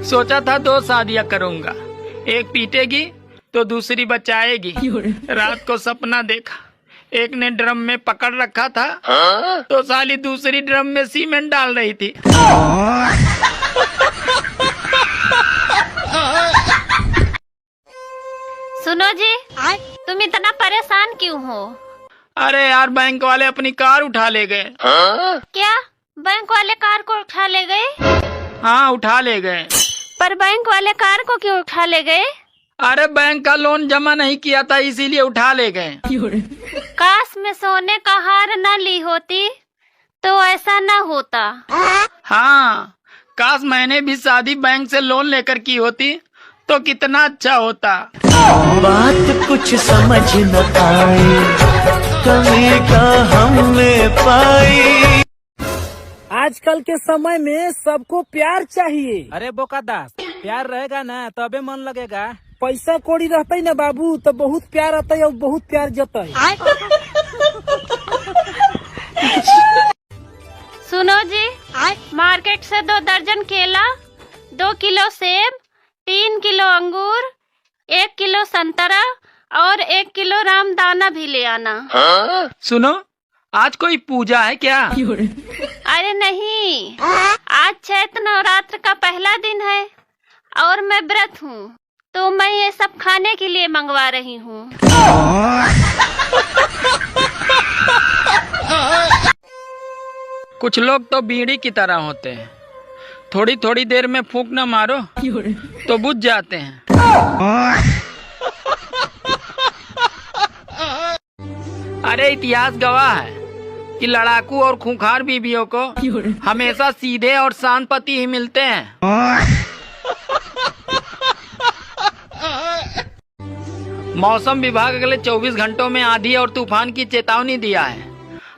सोचा था 2 शादियां करूंगा, एक पीटेगी तो दूसरी बचाएगी। रात को सपना देखा, एक ने ड्रम में पकड़ रखा था तो साली दूसरी ड्रम में सीमेंट डाल रही थी। सुनो जी, तुम इतना परेशान क्यों हो? अरे यार, बैंक वाले अपनी कार उठा ले गए। क्या बैंक वाले कार को उठा ले गए? हाँ, उठा ले गए। पर बैंक वाले कार को क्यों उठा ले गए? अरे बैंक का लोन जमा नहीं किया था, इसीलिए उठा ले गए। काश मैं सोने का हार न ली होती तो ऐसा न होता। हाँ, काश मैंने भी शादी बैंक से लोन लेकर की होती तो कितना अच्छा होता। बात कुछ समझ न आई, कमी का हमने पाई। आजकल के समय में सबको प्यार चाहिए। अरे बोकादास, प्यार रहेगा ना तबे मन लगेगा। पैसा कौड़ी रहता ना बाबू तो बहुत प्यार आता है और बहुत प्यार जता है। सुनो जी, मार्केट से 2 दर्जन केला, 2 किलो सेब, 3 किलो अंगूर, 1 किलो संतरा और 1 किलो रामदाना भी ले आना। सुनो, आज कोई पूजा है क्या? अरे नहीं, आज चैत्र नवरात्र का पहला दिन है और मैं व्रत हूँ, तो मैं ये सब खाने के लिए मंगवा रही हूँ। कुछ लोग तो बीड़ी की तरह होते हैं, थोड़ी थोड़ी देर में फूंक न मारो तो बुझ जाते हैं। अरे इतिहास गवाह है कि लड़ाकू और खूंखार बीवियों को हमेशा सीधे और शांत पति ही मिलते हैं। मौसम विभाग अगले 24 घंटों में आंधी और तूफान की चेतावनी दिया है।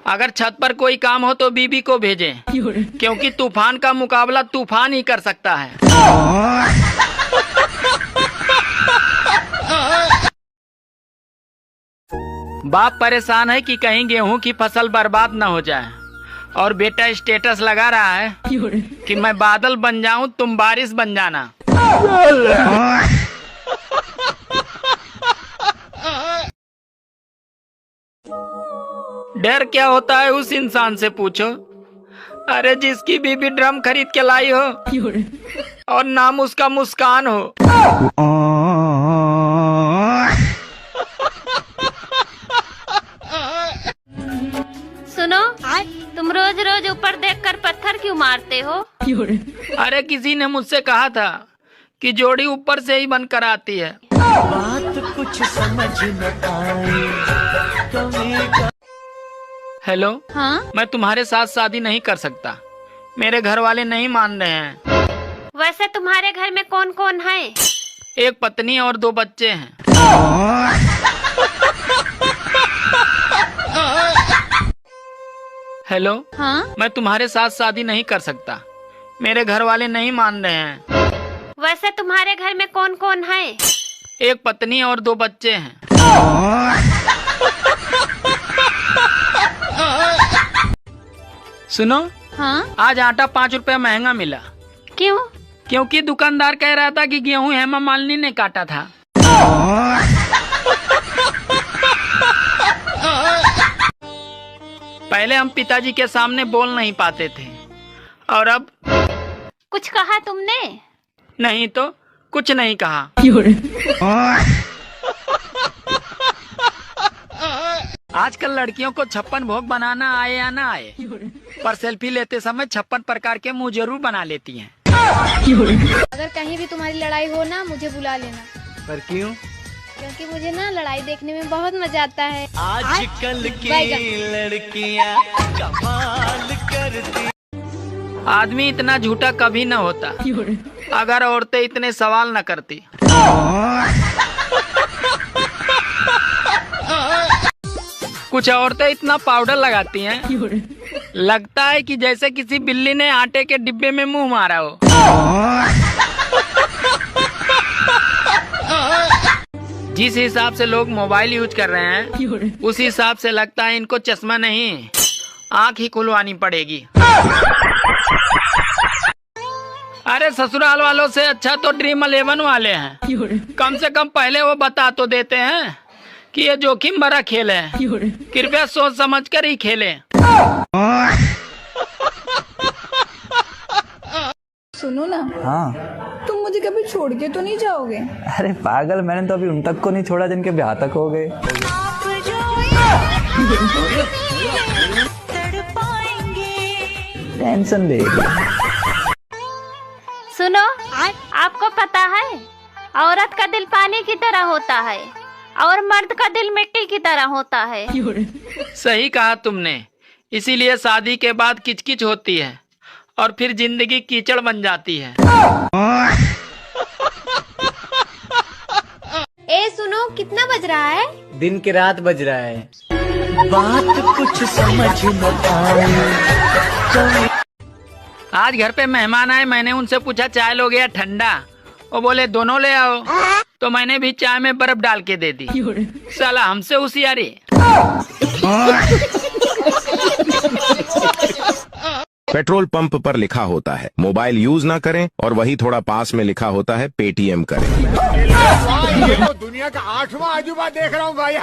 अगर छत पर कोई काम हो तो बीबी को भेजें, क्योंकि तूफान का मुकाबला तूफान ही कर सकता है। बाप परेशान है कि कहीं गेहूं की फसल बर्बाद न हो जाए, और बेटा स्टेटस लगा रहा है कि मैं बादल बन जाऊं, तुम बारिश बन जाना। डर क्या होता है उस इंसान से पूछो, अरे जिसकी बीबी ड्रम खरीद के लाई हो और नाम उसका मुस्कान हो। सुनो, तुम रोज रोज ऊपर देखकर पत्थर क्यों मारते हो? अरे किसी ने मुझसे कहा था कि जोड़ी ऊपर से ही बनकर आती है। बात कुछ समझ न आई, कमी का। हेलो, हाँ? मैं तुम्हारे साथ शादी नहीं कर सकता, मेरे घर वाले नहीं मान रहे हैं। वैसे तुम्हारे घर में कौन कौन है? एक पत्नी और 2 बच्चे हैं। हेलो, हाँ? मैं तुम्हारे साथ शादी नहीं कर सकता, मेरे घर वाले नहीं मान रहे हैं। वैसे तुम्हारे घर में कौन कौन है? एक पत्नी और 2 बच्चे हैं। सुनो, हाँ? आज आटा 5 रुपया महंगा मिला। क्यों? क्योंकि दुकानदार कह रहा था कि गेहूं हेमा मालिनी ने काटा था। पहले हम पिताजी के सामने बोल नहीं पाते थे, और अब कुछ कहा तुमने? नहीं तो कुछ नहीं कहा। आजकल लड़कियों को 56 भोग बनाना आए या ना आए, पर सेल्फी लेते समय 56 प्रकार के मुंह जरूर बना लेती हैं। अगर कहीं भी तुम्हारी लड़ाई हो ना, मुझे बुला लेना। पर क्यों? क्योंकि मुझे ना लड़ाई देखने में बहुत मजा आता है। आजकल की लड़कियां कमाल करती। आदमी इतना झूठा कभी न होता अगर औरतें इतने सवाल न करती। कुछ औरतें इतना पाउडर लगाती हैं, लगता है कि जैसे किसी बिल्ली ने आटे के डिब्बे में मुंह मारा हो। जिस हिसाब से लोग मोबाइल यूज कर रहे हैं, उस हिसाब से लगता है इनको चश्मा नहीं, आँख ही खुलवानी पड़ेगी। अरे ससुराल वालों से अच्छा तो ड्रीम 11 वाले हैं। कम से कम पहले वो बता तो देते हैं कि ये जोखिम भरा खेल है, कृपया सोच समझ कर ही खेलें। सुनो ना, हाँ। तुम मुझे कभी छोड़ के तो नहीं जाओगे? अरे पागल, मैंने तो अभी उन तक को नहीं छोड़ा जिनके ब्याह तक हो गए। टेंशन ले। सुनो, आपको पता है औरत का दिल पानी की तरह होता है और मर्द का दिल मिट्टी की तरह होता है। सही कहा तुमने, इसीलिए शादी के बाद किचकिच होती है और फिर जिंदगी कीचड़ बन जाती है। ए सुनो, कितना बज रहा है? दिन की रात बज रहा है। बात कुछ समझ न आए। आज घर पे मेहमान आए, मैंने उनसे पूछा चाय लोगे या ठंडा, वो बोले दोनों ले आओ, तो मैंने भी चाय में बर्फ डाल के दे दी। साला हमसे होशियारी। पेट्रोल पंप पर लिखा होता है मोबाइल यूज ना करें, और वही थोड़ा पास में लिखा होता है पेटीएम करें। ये तो दुनिया का 8वां अजूबा देख रहा हूँ भाई।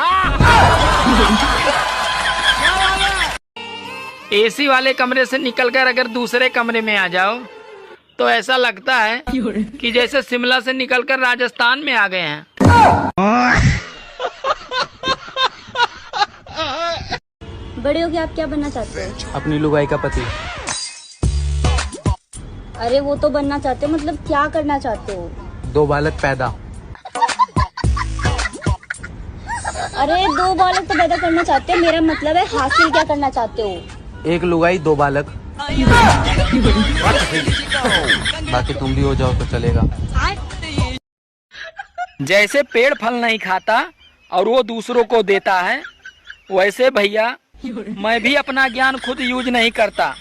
एसी वाले कमरे से निकलकर अगर दूसरे कमरे में आ जाओ तो ऐसा लगता है कि जैसे शिमला से निकलकर राजस्थान में आ गए हैं। बड़े हो के आप क्या बनना चाहते हो? अपनी लुगाई का पति। अरे वो तो बनना चाहते हो, मतलब क्या करना चाहते हो? 2 बालक पैदा। अरे 2 बालक तो पैदा करना चाहते हो, मेरा मतलब है हासिल क्या करना चाहते हो? 1 लुगाई 2 बालक। बाकी तुम भी हो जाओ तो चलेगा। जैसे पेड़ फल नहीं खाता और वो दूसरों को देता है, वैसे भैया मैं भी अपना ज्ञान खुद यूज नहीं करता,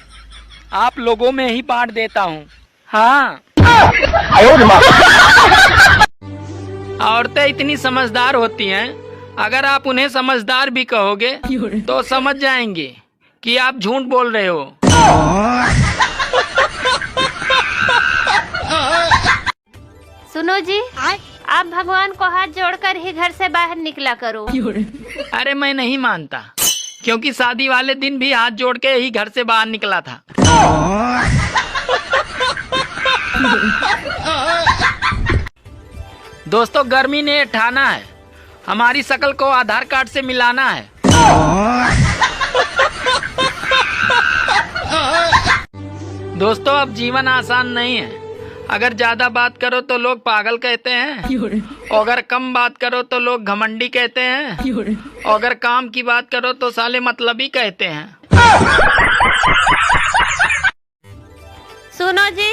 आप लोगों में ही बांट देता हूँ। हाँ। औरतें इतनी समझदार होती हैं, अगर आप उन्हें समझदार भी कहोगे तो समझ जाएंगे कि आप झूठ बोल रहे हो। सुनो जी, आप भगवान को हाथ जोड़कर ही घर से बाहर निकला करो। अरे मैं नहीं मानता, क्योंकि शादी वाले दिन भी हाथ जोड़ के ही घर से बाहर निकला था। दोस्तों, गर्मी ने ठाना है, हमारी शक्ल को आधार कार्ड से मिलाना है। दोस्तों, अब जीवन आसान नहीं है। अगर ज्यादा बात करो तो लोग पागल कहते हैं, और अगर कम बात करो तो लोग घमंडी कहते हैं, और अगर काम की बात करो तो साले मतलबी कहते हैं। सुनो जी,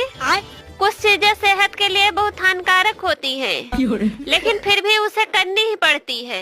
कुछ चीजें सेहत के लिए बहुत हानिकारक होती हैं, लेकिन फिर भी उसे करनी ही पड़ती है।